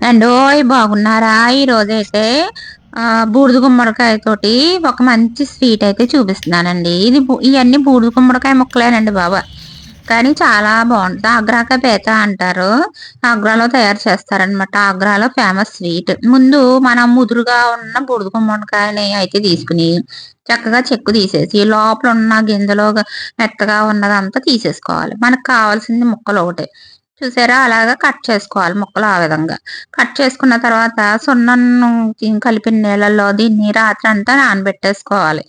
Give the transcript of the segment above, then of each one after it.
ఏండోయ్ బాగున్నారా? ఈరోజైతే బూడిద గుమ్మడికాయతోటి ఒక మంచి స్వీట్ అయితే చూపిస్తున్నానండి. ఇయన్నీ బూడిద గుమ్మడికాయ ముక్కలేనండి బాబు. కానీ చాలా బాగుంటుంది. ఆగ్రాకాయ పేత అంటారు. ఆగ్రాలో తయారు చేస్తారనమాట. ఆగ్రాలో ఫేమస్ స్వీట్. ముందు మనం ముదురుగా ఉన్న బూడిద గుమ్మడికాయని అయితే తీసుకుని చక్కగా చెక్కు తీసేసి లోపల ఉన్న గింజలో మెత్తగా ఉన్నదంతా తీసేసుకోవాలి. మనకు కావాల్సింది ముక్కలు ఒకటే. చూసారా? అలాగా కట్ చేసుకోవాలి ముక్కలు ఆ విధంగా. కట్ చేసుకున్న తర్వాత సున్నం కలిపిన నీళ్ళల్లో దీన్ని రాత్రి అంతా నానబెట్టేసుకోవాలి.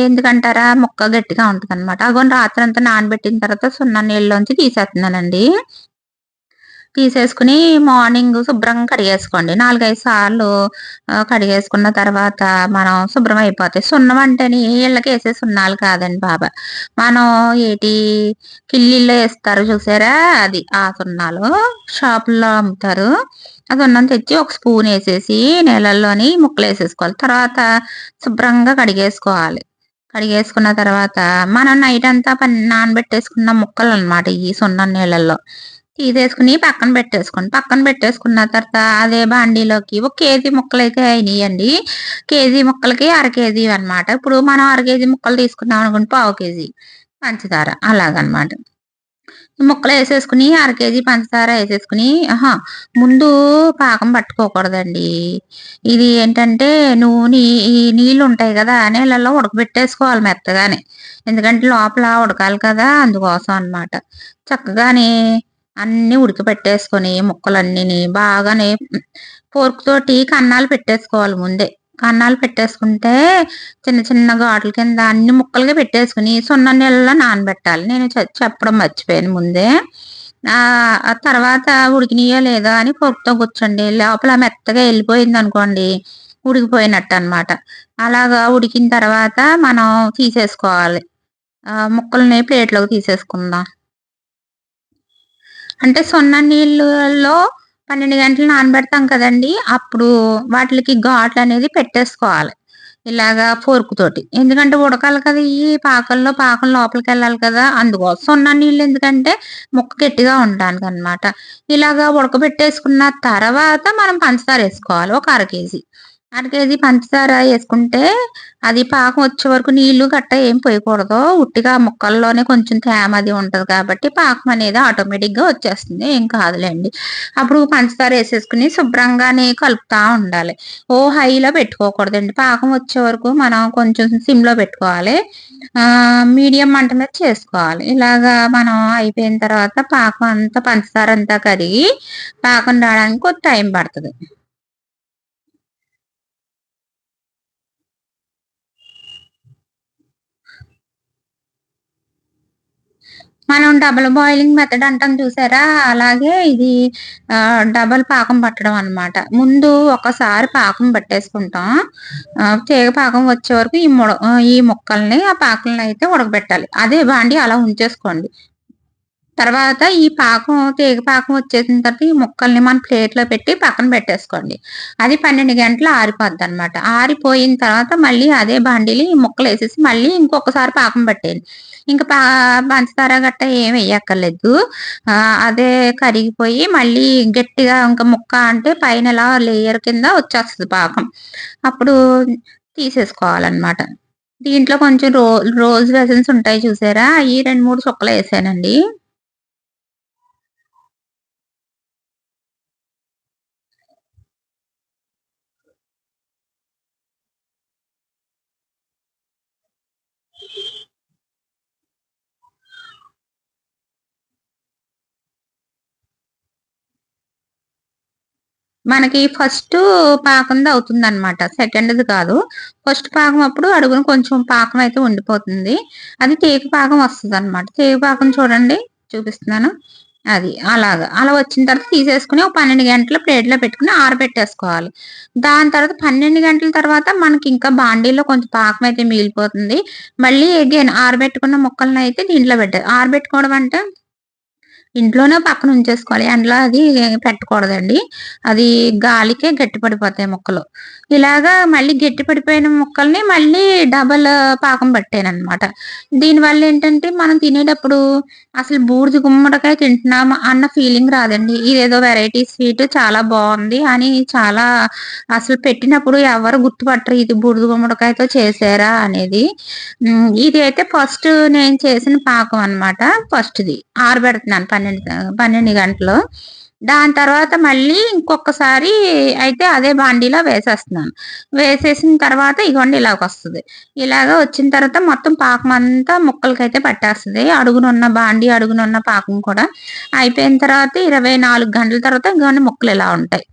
ఎందుకంటారా? ముక్క గట్టిగా ఉంటదనమాట. అగోని రాత్రి అంతా నానబెట్టిన తర్వాత సున్నం నీళ్ళలోంచి తీసేస్తున్నానండి. తీసేసుకుని మార్నింగ్ శుభ్రంగా కడిగేసుకోండి. 4, 5 సార్లు కడిగేసుకున్న తర్వాత మనం శుభ్రం అయిపోతాయి. సున్నం అంటేనే ఇళ్ళకేసే సున్నాలు కాదండి బాబా. మనం ఏటి కిల్లీల్లో వేస్తారు చూసారా? అది ఆ సున్నాలు షాపుల్లో అమ్ముతారు. ఆ సున్నం తెచ్చి ఒక స్పూన్ వేసేసి నీళ్ళల్లోని ముక్కలు వేసేసుకోవాలి. తర్వాత శుభ్రంగా కడిగేసుకోవాలి. కడిగేసుకున్న తర్వాత మనం నైట్ అంతా నానబెట్టేసుకున్న ముక్కలు అనమాట ఈ సున్నం నీళ్ళల్లో తీసేసుకుని పక్కన పెట్టేసుకోండి. పక్కన పెట్టేసుకున్న తర్వాత అదే బాండీలోకి 1 కేజీ ముక్కలైతే అయినాయండి. కేజీ ముక్కలకి 1/2 కేజీ అనమాట. ఇప్పుడు మనం 1/2 కేజీ ముక్కలు తీసుకున్నాం అనుకోండి, 1/4 కేజీ పంచదార అలాగనమాట. ముక్కలు వేసేసుకుని 1/2 కేజీ పంచదార వేసేసుకుని ముందు పాకం పట్టుకోకూడదండి. ఇది ఏంటంటే నూనె ఈ నీళ్ళు ఉంటాయి కదా, నీళ్ళల్లో ఉడకబెట్టేసుకోవాలి మెత్తగానే. ఎందుకంటే లోపల ఉడకాలి కదా, అందుకోసం అనమాట. చక్కగానే అన్నీ ఉడకబెట్టేసుకొని ముక్కలన్నీని బాగానే ఫోర్క్ తోటి కన్నాలు పెట్టేసుకోవాలి ముందే. కన్నాలు పెట్టేసుకుంటే చిన్న చిన్న ఘాట్ల కింద అన్ని ముక్కలుగా పెట్టేసుకుని సున్నం నీళ్ళలో నానబెట్టాలి. నేను చెప్పడం మర్చిపోయాను ముందే. ఆ తర్వాత ఉడికినాయో లేదో అని ఫోర్క్తో కూర్చోండి. లోపల మెత్తగా వెళ్ళిపోయింది అనుకోండి, ఉడికిపోయినట్టు అనమాట. అలాగా ఉడికిన తర్వాత మనం తీసేసుకోవాలి. ముక్కల్ని ప్లేట్లోకి తీసేసుకుందాం. అంటే సున్నం నీళ్ళలో 12 గంటలు నానబెడతాం కదండి, అప్పుడు వాటికి ఘాట్లు అనేది పెట్టేసుకోవాలి ఇలాగా ఫోర్క్ తోటి. ఎందుకంటే ఉడకాలి కదా, ఈ పాకం లోపలికి వెళ్ళాలి కదా, అందుకోసం సున్నం నీళ్ళు. ఎందుకంటే ముక్క గట్టిగా ఉండడానికి అనమాట. ఇలాగా ఉడకబెట్టేసుకున్న తర్వాత మనం పంచదార వేసుకోవాలి. ఒక 1/2 కేజీ 1/2 కేజీ పంచదార వేసుకుంటే అది పాకం వచ్చే వరకు నీళ్లు గట్ట ఏం పోయకూడదు. ఉట్టిగా ముక్కల్లోనే కొంచెం తేమ అది ఉంటది కాబట్టి పాకం అనేది ఆటోమేటిక్గా వచ్చేస్తుంది, ఏం కాదులేండి. అప్పుడు పంచదార వేసేసుకుని శుభ్రంగానే కలుపుతా ఉండాలి. హైలో పెట్టుకోకూడదండి. పాకం వచ్చే వరకు మనం కొంచెం సిమ్లో పెట్టుకోవాలి. మీడియం మంట మీద చేసుకోవాలి. ఇలాగా మనం అయిపోయిన తర్వాత పాకం అంతా పంచదార అంతా కరిగి పాకం రావడానికి కొంచెం టైం పడుతుంది. మనం డబుల్ బాయిలింగ్ మెథడ్ అంటాం చూసారా? అలాగే ఇది డబల్ పాకం పట్టడం అనమాట. ముందు ఒకసారి పాకం పట్టేసుకుంటాం. తీగ పాకం వచ్చే వరకు ఈ ముక్కల్ని ఆ పాకంలో అయితే ఉడకబెట్టాలి. అదే బాండి అలా ఉంచేసుకోండి. తర్వాత ఈ తీగ పాకం వచ్చేసిన తర్వాత ఈ ముక్కల్ని మన ప్లేట్లో పెట్టి పక్కన పెట్టేసుకోండి. అది 12 గంటలు ఆరిపోద్ది అనమాట. ఆరిపోయిన తర్వాత మళ్ళీ అదే బాండీలో ఈ ముక్కలు వేసేసి మళ్ళీ ఇంకొకసారి పాకం పట్టేయండి. ఇంకా పంచదార గట్ట ఏమి వేయక్కర్లేదు. అదే కరిగిపోయి మళ్ళీ గట్టిగా ఇంకా ముక్క అంటే పైన ఇలా లేయర్ కింద వచ్చేస్తుంది పాకం. అప్పుడు తీసేసుకోవాలన్నమాట. దీంట్లో కొంచెం రోజ్ వెసన్స్ ఉంటాయి చూసారా? ఈ 2, 3 చుక్కలు వేసానండి. మనకి ఫస్ట్ పాకంది అవుతుందనమాట. సెకండ్‌ది కాదు. ఫస్ట్ పాకం అప్పుడు అడుగున కొంచెం పాకం అయితే ఉండిపోతుంది. అది తీగ పాకం వస్తదనమాట. తీగ పాకం చూడండి చూపిస్తున్నాను. అది అలాగా. అలా వచ్చిన తర్వాత తీసేసుకొని ఒక 12 గంటలు ప్లేట్‌లో పెట్టుకొని ఆరబెట్టేసుకోవాలి. దాని తర్వాత 12 గంటల తర్వాత మనకి ఇంకా బాండీలో కొంచెం పాకం అయితే మిగిలిపోతుంది. మళ్ళీ అగైన్ ఆరబెట్టుకున్న ముక్కలనైతే దీంట్లో పెట్టాలి. ఆరబెట్టుకోవడం అంటే ఇంట్లోనే పక్కన ఉంచేసుకోవాలి. ఎండలో అది పెట్టకూడదండి. అది గాలికే గట్టి పడిపోతాయి ముక్కలు. ఇలాగా మళ్ళీ గట్టి పడిపోయిన ముక్కల్ని మళ్ళీ డబల్ పాకం పట్టాననమాట. దీనివల్లేంటంటే మనం తినేటప్పుడు అసలు బూడిద గుమ్మడికాయ తింటున్నామా అన్న ఫీలింగ్ రాదండి. ఇదేదో వెరైటీ స్వీట్ చాలా బావుంది అని చాలా అసలు పెట్టినప్పుడు ఎవరు గుర్తుపట్టరు. ఇది బూడిద గుమ్మడికాయతో చేశారా అనేది. ఇది అయితే ఫస్ట్ నేను చేసిన పాకం అనమాట. ఫస్ట్‌ది. ఆరబెడుతున్నాను 12 గంటలు. దాని తర్వాత మళ్ళీ ఇంకొకసారి అయితే అదే బాండీలో వేసేస్తున్నాను. వేసేసిన తర్వాత ఇగోండి ఇలాగొస్తది. ఇలాగ వచ్చిన తర్వాత మొత్తం పాకమంతా ముక్కలకైతే పట్టేస్తది. అడుగునున్న బాండీ అడుగునున్న పాకం కూడా అయిపోయిన తర్వాత 24 గంటల తర్వాత ఇగోండి ముక్కలు ఇలా ఉంటాయి.